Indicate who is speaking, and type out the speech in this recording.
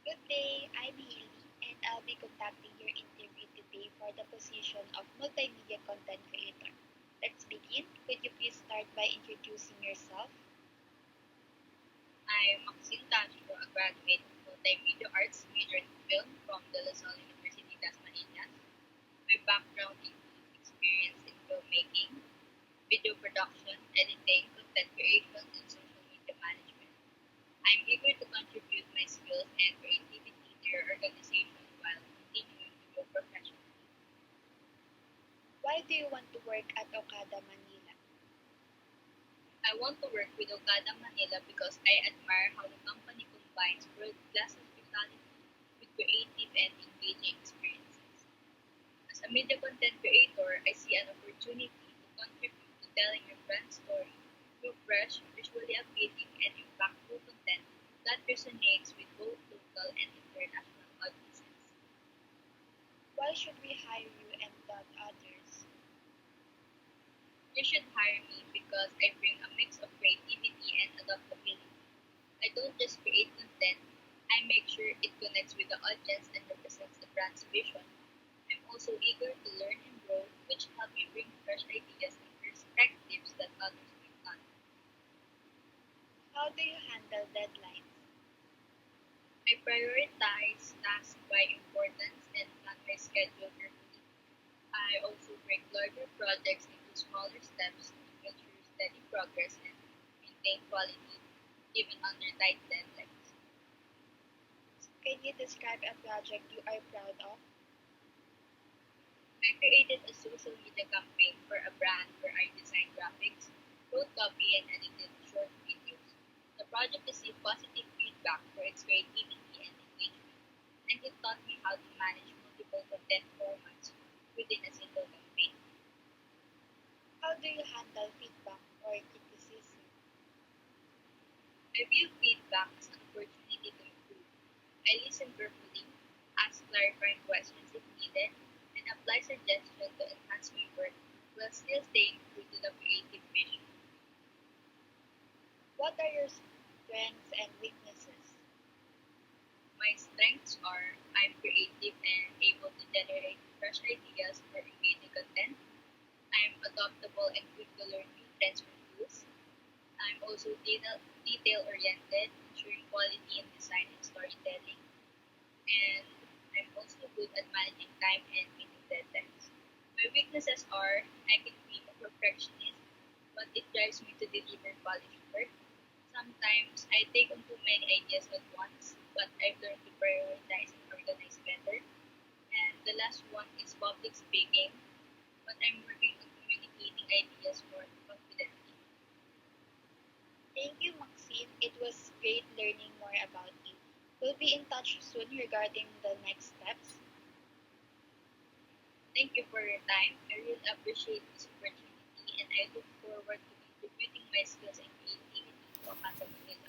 Speaker 1: Good day, I'm Haley, and I'll be conducting your interview today for the position of Multimedia Content Creator. Let's begin. Could you please start by introducing yourself?
Speaker 2: I'm Maxine Castro, a graduate of Multimedia Arts major in film from De La Salle University, Tasmaninas. My background includes experience in filmmaking, video production, editing, content creation, and social media management. I'm eager to contribute my skills and creativity to your organization while continuing to grow professionally.
Speaker 1: Why do you want to work at Okada Manila?
Speaker 2: I want to work with Okada Manila because I admire how the company combines world-class hospitality with creative and engaging experiences. As a media content creator, I see an opportunity to contribute to telling your brand story through fresh, visually appealing, and impactful content that resonates with both local and international audiences.
Speaker 1: Why should we hire you and not others?
Speaker 2: You should hire me because I bring a mix of creativity and adaptability. I don't just create content, I make sure it connects with the audience and represents the brand's vision. I'm also eager to learn and grow, which help me bring fresh ideas and perspectives that others might not.
Speaker 1: How do you handle deadlines?
Speaker 2: I prioritize tasks by importance and plan my schedule carefully. I also break larger projects into smaller steps to ensure steady progress and maintain quality even under tight deadlines.
Speaker 1: Can you describe a project you are proud of?
Speaker 2: I created a social media campaign for a brand where I designed graphics, wrote copy, and edited short videos. The project received positive feedback for its creativity and engagement, and it taught me how to manage multiple content formats within a single campaign.
Speaker 1: How do you handle feedback or criticism?
Speaker 2: I view feedback as an opportunity to improve. I listen carefully, ask clarifying questions if needed, and apply suggestions to enhance my work while still staying true to the creative vision.
Speaker 1: What are your strengths and weaknesses?
Speaker 2: My strengths are I'm creative and able to generate fresh ideas for engaging content. I'm adaptable and quick to learn new trends or tools. I'm also detail oriented, ensuring quality in design and storytelling. And I'm also good at managing time and meeting deadlines. My weaknesses are I can be a perfectionist, but it drives me to deliver polished work. Sometimes I take on too many ideas at once, but I've learned to prioritize and organize better. And the last one is public speaking, but I'm working on communicating ideas more confidently.
Speaker 1: Thank you, Maxine. It was great learning more about you. We'll be in touch soon regarding the next steps.
Speaker 2: Thank you for your time. I really appreciate this opportunity and I look forward to contributing my skills and creativity to Akata Manila.